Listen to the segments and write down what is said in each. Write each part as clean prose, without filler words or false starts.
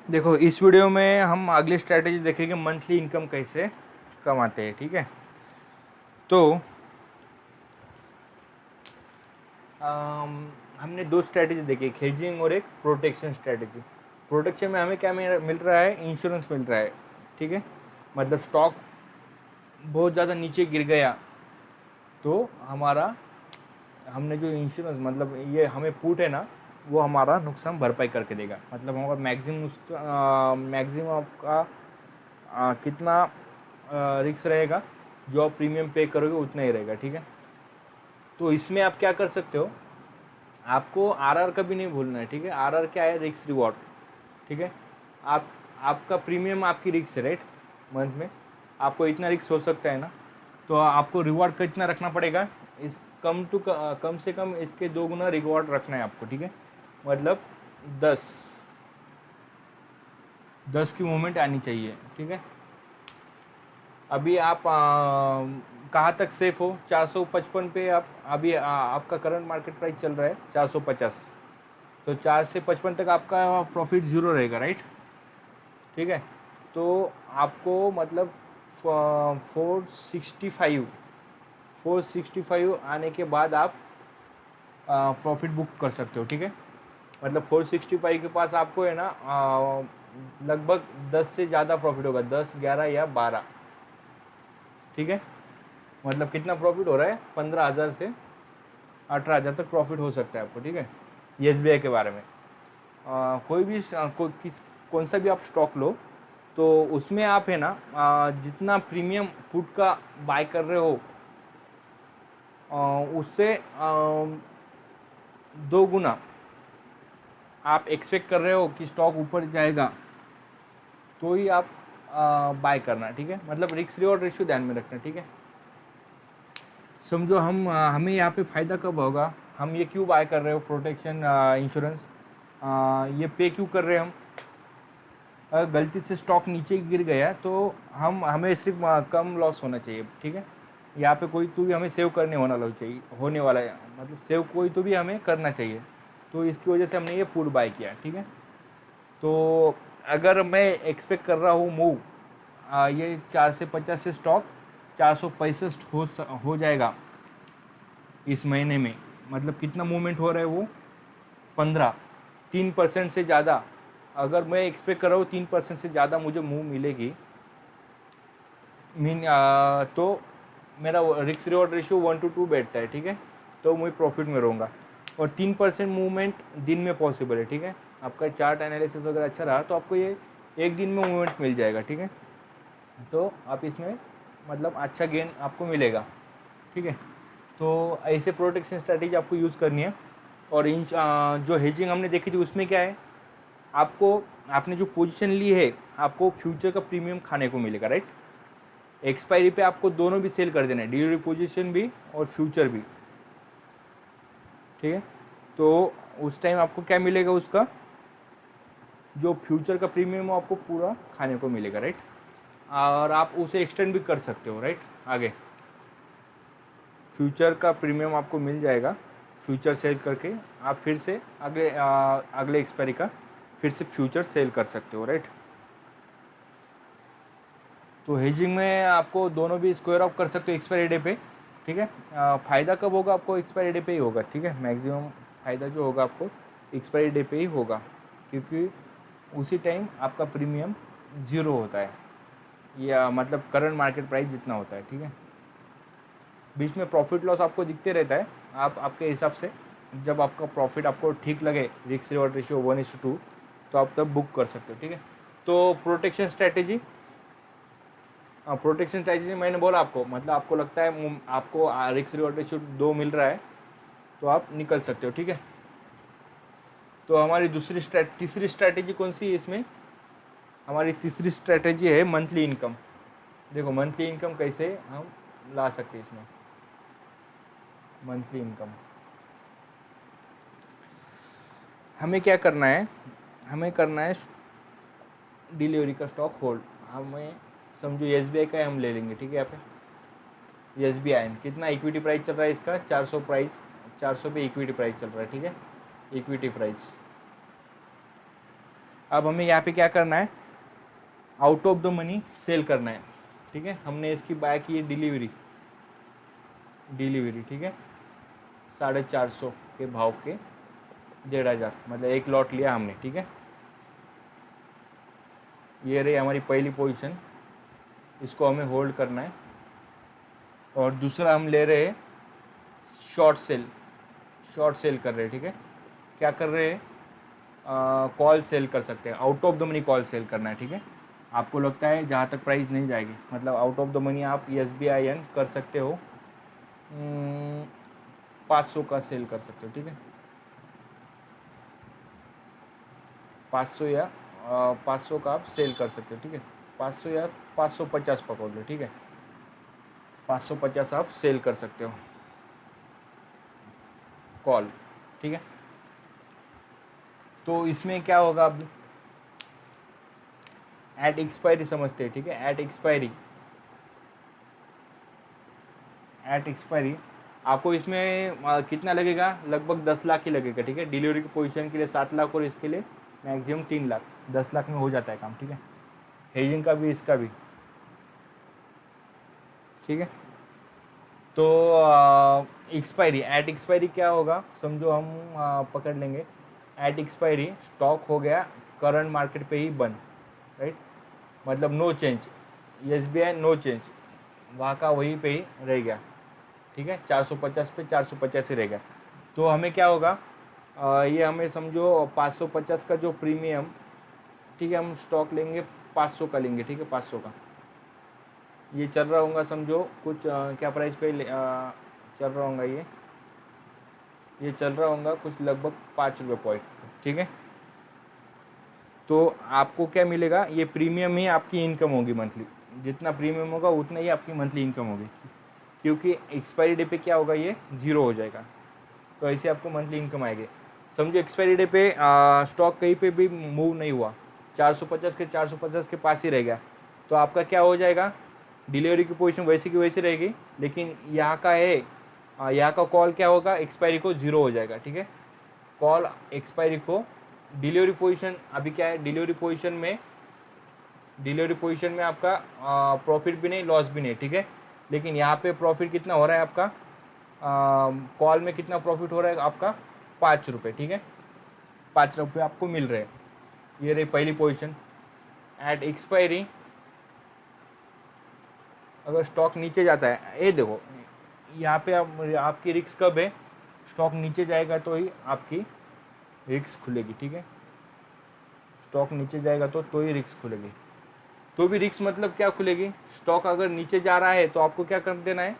देखो इस वीडियो में हम अगली स्ट्रैटेजी देखेंगे मंथली इनकम कैसे कमाते हैं, ठीक है। तो हमने दो स्ट्रैटेजी देखी, एक हेजिंग और एक प्रोटेक्शन स्ट्रैटेजी। प्रोटेक्शन में हमें क्या मिल रहा है, इंश्योरेंस मिल रहा है, ठीक है। मतलब स्टॉक बहुत ज़्यादा नीचे गिर गया तो हमारा, हमने जो इंश्योरेंस मतलब ये हमें पुट है ना, वो हमारा नुकसान भरपाई करके देगा। मतलब हमारा मैक्सिमम आपका कितना रिस्क रहेगा, जो आप प्रीमियम पे करोगे उतना ही रहेगा, ठीक है। तो इसमें आप क्या कर सकते हो, आपको आरआर का भी नहीं भूलना है, ठीक है। आरआर क्या है, रिस्क रिवॉर्ड, ठीक है। आप आपका प्रीमियम आपकी रिस्क है, राइट। मंथ में आपको इतना रिस्क हो सकता है ना, तो आपको रिवॉर्ड कितना रखना पड़ेगा, इस कम से कम इसके 2 गुना रिवॉर्ड रखना है आपको, ठीक है। मतलब 10 की मूवमेंट आनी चाहिए, ठीक है। अभी आप कहाँ तक सेफ हो, 455 पे आप अभी आपका करंट मार्केट प्राइस चल रहा है 450, तो 4 से 55 तक आपका प्रॉफिट ज़ीरो रहेगा, राइट, ठीक है। तो आपको मतलब 465 आने के बाद आप प्रॉफिट बुक कर सकते हो, ठीक है। मतलब 465 के पास आपको है ना लगभग 10 से ज़्यादा प्रॉफिट होगा, 10, 11 या 12, ठीक है। मतलब कितना प्रॉफिट हो रहा है, 15,000 से 18,000 तक प्रॉफिट हो सकता है आपको, ठीक है। एसबीआई के बारे में कोई भी कौन सा भी आप स्टॉक लो, तो उसमें आप है ना जितना प्रीमियम पुट का बाय कर रहे हो उससे 2 गुना आप एक्सपेक्ट कर रहे हो कि स्टॉक ऊपर जाएगा, तो ही आप बाय करना, ठीक है। मतलब रिस्क रिवॉर्ड रेशियो ध्यान में रखना, ठीक है। समझो हमें यहाँ पे फ़ायदा कब होगा, हम ये क्यों बाय कर रहे हो, प्रोटेक्शन इंश्योरेंस ये पे क्यों कर रहे हैं हम, अगर गलती से स्टॉक नीचे गिर गया तो हमें सिर्फ कम लॉस होना चाहिए, ठीक है। यहाँ पे कोई तो भी हमें सेव करने होने वाला है, मतलब सेव कोई तो भी हमें करना चाहिए, तो इसकी वजह से हमने ये पुट बाय किया, ठीक है। तो अगर मैं एक्सपेक्ट कर रहा हूँ मूव, ये 450 से स्टॉक 465 हो जाएगा इस महीने में। मतलब कितना मूवमेंट हो रहा है वो, 15, 3% से ज़्यादा। अगर मैं एक्सपेक्ट कर रहा हूँ 3% से ज़्यादा मुझे मूव मिलेगी, तो मेरा रिस्क रिवॉर्ड रेशियो 1:2 बैठता है, ठीक है। तो मैं प्रॉफिट में रहूँगा, और 3% मूवमेंट दिन में पॉसिबल है, ठीक है। आपका चार्ट एनालिसिस अगर अच्छा रहा तो आपको ये एक दिन में मूवमेंट मिल जाएगा, ठीक है। तो आप इसमें मतलब अच्छा गेन आपको मिलेगा, ठीक है। तो ऐसे प्रोटेक्शन स्ट्रैटेजी आपको यूज़ करनी है। और इन जो हेजिंग हमने देखी थी उसमें क्या है, आपको आपने जो पोजीशन ली है आपको फ्यूचर का प्रीमियम खाने को मिलेगा, राइट। एक्सपायरी पे आपको दोनों भी सेल कर देना है, डिलीवरी पोजीशन भी और फ्यूचर भी, ठीक है। तो उस टाइम आपको क्या मिलेगा, उसका जो फ्यूचर का प्रीमियम वो आपको पूरा खाने को मिलेगा, राइट। और आप उसे एक्सटेंड भी कर सकते हो, राइट। आगे फ्यूचर का प्रीमियम आपको मिल जाएगा, फ्यूचर सेल करके आप फिर से अगले एक्सपायरी का फिर से फ्यूचर सेल कर सकते हो, राइट। तो हेजिंग में आपको दोनों भी स्क्वायर ऑफ कर सकते हो एक्सपायरी डे पे, ठीक है। फ़ायदा कब होगा, आपको एक्सपायरी डे पे ही होगा, ठीक है। मैक्सिमम फ़ायदा जो होगा आपको एक्सपायरी डे पे ही होगा, क्योंकि उसी टाइम आपका प्रीमियम ज़ीरो होता है, या मतलब करंट मार्केट प्राइस जितना होता है, ठीक है। बीच में प्रॉफिट लॉस आपको दिखते रहता है, आप आपके हिसाब से जब आपका प्रॉफिट आपको ठीक लगे, रिस्क रिवॉर्ड रेशियो 1:2, तो आप तब बुक कर सकते हो, ठीक है। तो प्रोटेक्शन स्ट्रैटेजी मैंने बोला आपको, मतलब आपको लगता है आपको रिस्क रिवॉर्ड रेशियो 2 मिल रहा है तो आप निकल सकते हो, ठीक है। तो हमारी तीसरी स्ट्रैटेजी कौन सी है इसमें, हमारी तीसरी स्ट्रैटेजी है मंथली इनकम। देखो मंथली इनकम कैसे हम ला सकते हैं इसमें। मंथली इनकम हमें क्या करना है, हमें करना है डिलीवरी का स्टॉक होल्ड। हमें समझो एसबीआई का हम ले लेंगे, ठीक है। यहाँ पे एसबीआई कितना इक्विटी प्राइस चल रहा है इसका, 400 पे इक्विटी प्राइस चल रहा है, ठीक है। इक्विटी प्राइस अब हमें यहाँ पे क्या करना है, out of the money sell करना है, ठीक है। हमने इसकी बाय की है डिलीवरी, ठीक है, 450 के भाव के 1500, मतलब एक लॉट लिया हमने, ठीक है। ये रही हमारी पहली पोजीशन, इसको हमें होल्ड करना है। और दूसरा हम ले रहे हैं शॉर्ट सेल कर रहे हैं, ठीक है। क्या कर रहे हैं, कॉल सेल कर सकते हैं, out of the money call sell करना है, ठीक है। आपको लगता है जहाँ तक प्राइस नहीं जाएगी, मतलब आउट ऑफ द मनी आप SBIN कर सकते हो, 500 का सेल कर सकते हो, ठीक है। 500 या 500 का आप सेल कर सकते हो, ठीक है। 500 या 550 पकड़ लो, ठीक है। 550 आप सेल कर सकते हो कॉल, ठीक है। तो इसमें क्या होगा, अब एट एक्सपायरी समझते हैं, ठीक है। एट एक्सपायरी आपको इसमें कितना लगेगा, लगभग 10 लाख ही लगेगा, ठीक है। डिलीवरी की पोजीशन के लिए 7 लाख और इसके लिए मैक्सिमम 3 लाख, 10 लाख में हो जाता है काम, ठीक है। हेजिंग का भी, इसका भी, ठीक है। तो एक्सपायरी, एट एक्सपायरी क्या होगा समझो, हम पकड़ लेंगे। एट एक्सपायरी स्टॉक हो गया करंट मार्केट पे ही बंद, राइट, मतलब no change, SBI no change, वहाँ का वहीं पे ही रह गया, ठीक है। 450 पे 450 ही रह गया। तो हमें क्या होगा, ये हमें समझो 550 का जो प्रीमियम, ठीक है, हम स्टॉक लेंगे 500 का लेंगे, ठीक है। 500 का ये चल रहा होगा समझो कुछ क्या प्राइस पे चल रहा होगा, ये चल रहा होगा कुछ लगभग 5 रुपये पॉइंट, ठीक है। तो आपको क्या मिलेगा, ये प्रीमियम ही आपकी इनकम होगी मंथली, जितना प्रीमियम होगा उतना ही आपकी मंथली इनकम होगी, क्योंकि एक्सपायरी डे पे क्या होगा, ये 0 हो जाएगा। तो ऐसे आपको मंथली इनकम आएगी। समझो एक्सपायरी डे पे स्टॉक कहीं पे भी मूव नहीं हुआ, 450 के पास ही रह गया, तो आपका क्या हो जाएगा, डिलीवरी की पोजीशन वैसी की वैसी रहेगी, लेकिन यहाँ का है, यहाँ का कॉल क्या होगा, एक्सपायरी को 0 हो जाएगा, ठीक है। कॉल एक्सपायरी को, डिलीवरी पोजीशन अभी क्या है, डिलीवरी पोजीशन में आपका प्रॉफिट भी नहीं लॉस भी नहीं, ठीक है। लेकिन यहाँ पे प्रॉफिट कितना हो रहा है आपका, कॉल में कितना प्रॉफिट हो रहा है आपका, 5 रुपये, ठीक है। 5 रुपये आपको मिल रहे हैं। ये रही पहली पोजीशन। एट एक्सपायरी अगर स्टॉक नीचे जाता है, ये देखो यहाँ पे आपकी रिस्क कब है, स्टॉक नीचे जाएगा तो ही आपकी रिस्क खुलेगी, ठीक है। स्टॉक नीचे जाएगा तो ही रिस्क खुलेगी। तो भी रिस्क मतलब क्या खुलेगी, स्टॉक अगर नीचे जा रहा है तो आपको क्या कर देना है,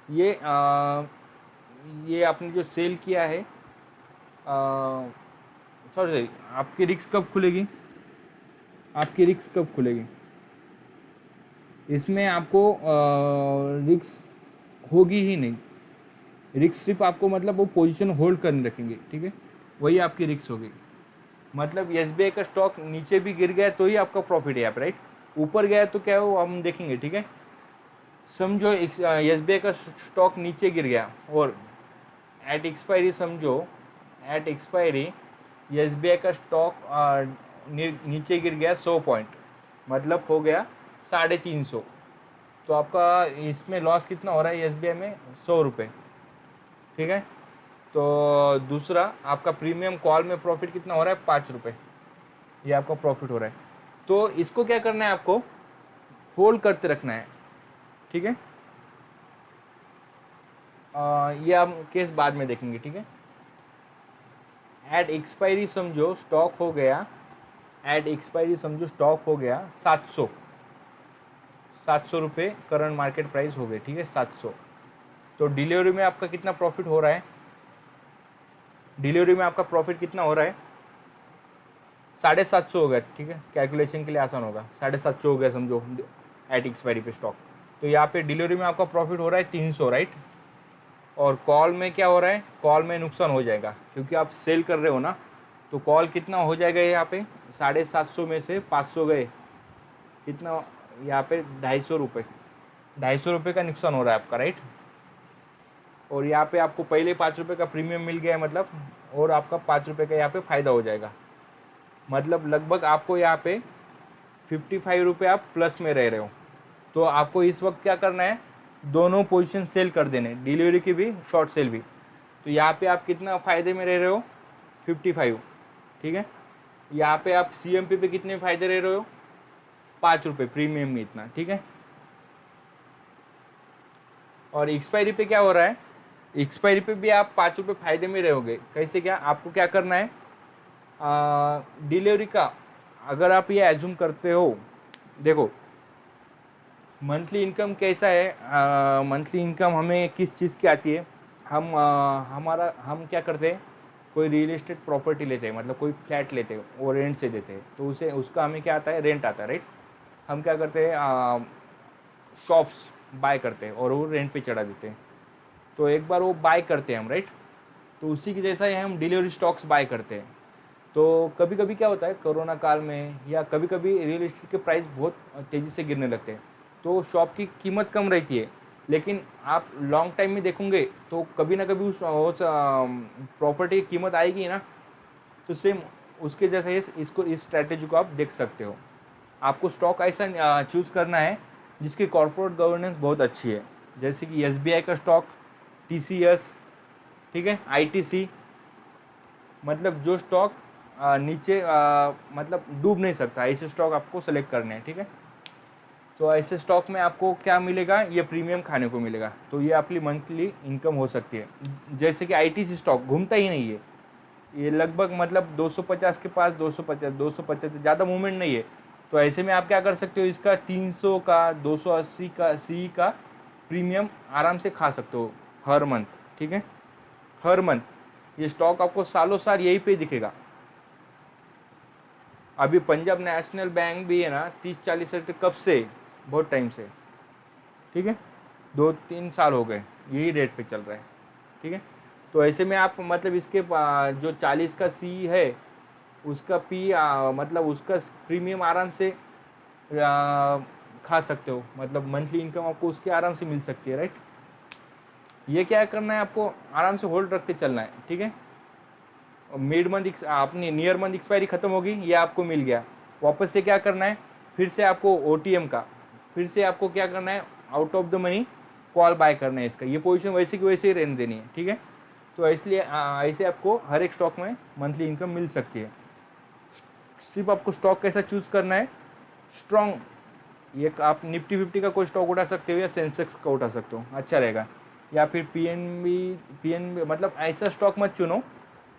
ये आपने जो सेल किया है, सॉरी, आपकी रिस्क कब खुलेगी, इसमें आपको रिस्क होगी ही नहीं। रिस्क सिर्फ आपको मतलब वो पोजीशन होल्ड करने रखेंगे, ठीक है, वही आपकी रिस्क होगी। मतलब SBI का स्टॉक नीचे भी गिर गया तो ही आपका प्रॉफिट है यहाँ पे, राइट। ऊपर गया तो क्या हो हम देखेंगे, ठीक है। समझो SBI का स्टॉक नीचे गिर गया और एट एक्सपायरी SBI का स्टॉक नीचे गिर गया 100 पॉइंट, मतलब हो गया 350, तो आपका इसमें लॉस कितना हो रहा है SBI में, 100 रुपये, ठीक है। तो दूसरा आपका प्रीमियम कॉल में प्रॉफिट कितना हो रहा है, 5 रुपये, ये आपका प्रॉफिट हो रहा है। तो इसको क्या करना है, आपको होल्ड करते रखना है, ठीक है। ये हम केस बाद में देखेंगे, ठीक है। एट एक्सपायरी समझो स्टॉक हो गया, 700 रुपये करंट मार्केट प्राइस हो गए, ठीक है, 700। तो डिलीवरी में आपका कितना प्रॉफिट हो रहा है, डिलीवरी में आपका प्रॉफिट कितना हो रहा है, 750 हो गया, ठीक है। कैलकुलेशन के लिए आसान होगा, 750 हो गया समझो एट एक्सपायरी पे स्टॉक। तो यहाँ पे डिलीवरी में आपका प्रॉफिट हो रहा है 300, राइट। और कॉल में क्या हो रहा है, कॉल में नुकसान हो जाएगा क्योंकि आप सेल कर रहे हो ना, तो कॉल कितना हो जाएगा यहाँ पे, 750 में से 500 गए, कितना यहाँ पे 250 रुपये का नुकसान हो रहा है आपका, राइट। और यहाँ पे आपको पहले 5 रुपये का प्रीमियम मिल गया है, मतलब और आपका 5 रुपये का यहाँ पे फ़ायदा हो जाएगा। मतलब लगभग आपको यहाँ पे 55 रुपये आप प्लस में रह रहे हो। तो आपको इस वक्त क्या करना है, दोनों पोजीशन सेल कर देने, डिलीवरी की भी शॉर्ट सेल भी। तो यहाँ पे आप कितना फ़ायदे में रह रहे हो, 55, ठीक है। यहाँ पे आप CMP पे कितने फ़ायदे रह रहे हो, 5 रुपये प्रीमियम में इतना, ठीक है। और एक्सपायरी पे क्या हो रहा है, एक्सपायरी पे भी आप 5 रुपये फ़ायदे में रहोगे। कैसे, क्या आपको क्या करना है, डिलीवरी का अगर आप ये एज्यूम करते हो, देखो मंथली इनकम कैसा है, मंथली इनकम हमें किस चीज़ की आती है, हम क्या करते हैं, कोई रियल एस्टेट प्रॉपर्टी लेते हैं, मतलब कोई फ्लैट लेते हैं, वो रेंट से देते हैं, तो उसे उसका हमें क्या आता है, रेंट आता है, राइट। हम क्या करते हैं, शॉप्स बाय करते हैं और वो रेंट पे चढ़ा देते हैं। तो एक बार वो बाय करते हैं हम, राइट, तो उसी की जैसा ही हम डिलीवरी स्टॉक्स बाय करते हैं। तो कभी कभी क्या होता है, कोरोना काल में या कभी कभी रियल एस्टेट के प्राइस बहुत तेज़ी से गिरने लगते हैं, तो शॉप की कीमत कम रहती है, लेकिन आप लॉन्ग टाइम में देखोगे तो कभी ना कभी उस प्रॉपर्टी की कीमत आएगी ना, तो सेम उसके जैसा इस स्ट्रैटेजी को आप देख सकते हो। आपको स्टॉक ऐसा चूज़ करना है जिसकी कॉर्पोरेट गवर्नेंस बहुत अच्छी है, जैसे कि SBI का स्टॉक, TCS, ठीक है, ITC, मतलब जो स्टॉक नीचे मतलब डूब नहीं सकता, ऐसे स्टॉक आपको सेलेक्ट करने हैं, ठीक है। तो ऐसे स्टॉक में आपको क्या मिलेगा, ये प्रीमियम खाने को मिलेगा, तो ये आपकी मंथली इनकम हो सकती है। जैसे कि ITC स्टॉक घूमता ही नहीं है, ये लगभग मतलब 250 के पास, 250 ज़्यादा मूवमेंट नहीं है। तो ऐसे में आप क्या कर सकते हो, इसका 300 का 280 का CE का प्रीमियम आराम से खा सकते हो हर मंथ, ठीक है, हर मंथ। ये स्टॉक आपको सालों साल यहीं पे दिखेगा। अभी पंजाब नेशनल बैंक भी है ना, 30-40 रुपये कब से, बहुत टाइम से, ठीक है, 2-3 साल हो गए यही रेट पे चल रहा है, ठीक है। तो ऐसे में आप मतलब इसके जो 40 का CE है उसका मतलब उसका प्रीमियम आराम से खा सकते हो, मतलब मंथली इनकम आपको उसके आराम से मिल सकती है, राइट। ये क्या करना है, आपको आराम से होल्ड रखते चलना है, ठीक है। मिड मंथ अपनी नियर मंथ एक्सपायरी खत्म होगी, ये आपको मिल गया, वापस से क्या करना है, फिर से आपको OTM का, फिर से आपको क्या करना है, out of the money call buy करना है इसका, ये पोजीशन वैसे की वैसे ही रहने देनी है, ठीक है। तो इसलिए ऐसे आपको हर एक स्टॉक में मंथली इनकम मिल सकती है। सिर्फ आपको स्टॉक कैसा चूज़ करना है, स्ट्रॉन्ग, ये आप निफ्टी 50 का कोई स्टॉक उठा सकते हो या सेंसेक्स का उठा सकते हो, अच्छा रहेगा। या फिर PNB मतलब ऐसा स्टॉक मत चुनो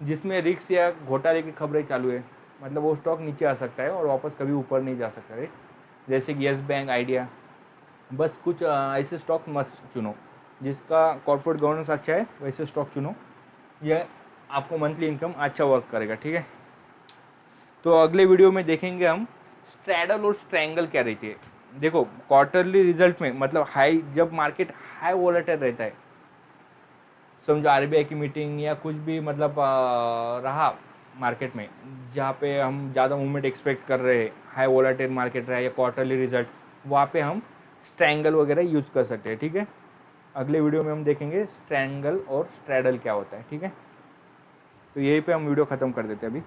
जिसमें रिस्क या घोटाले की खबरें चालू है, मतलब वो स्टॉक नीचे आ सकता है और वापस कभी ऊपर नहीं जा सकता, राइट। जैसे कि येस बैंक, आइडिया, बस कुछ ऐसे स्टॉक मत चुनो जिसका कॉर्पोरेट गवर्नेंस अच्छा है, वैसे स्टॉक चुनो, यह आपको मंथली इनकम अच्छा वर्क करेगा, ठीक है। तो अगले वीडियो में देखेंगे हम स्ट्रैडल और स्ट्रैंगल क्या रहती है। देखो क्वार्टरली रिजल्ट में मतलब हाई, जब मार्केट हाई वोलेटाइल रहता है, समझो RBI की मीटिंग या कुछ भी मतलब रहा मार्केट में जहाँ पे हम ज़्यादा मूवमेंट एक्सपेक्ट कर रहे हैं, हाई वोलेटाइल मार्केट रहा है या क्वार्टरली रिजल्ट, वहाँ पे हम स्ट्रैंगल वगैरह यूज़ कर सकते हैं, ठीक है। अगले वीडियो में हम देखेंगे स्ट्रैंगल और स्ट्रैडल क्या होता है, ठीक है। तो यहीं पे हम वीडियो ख़त्म कर देते हैं अभी।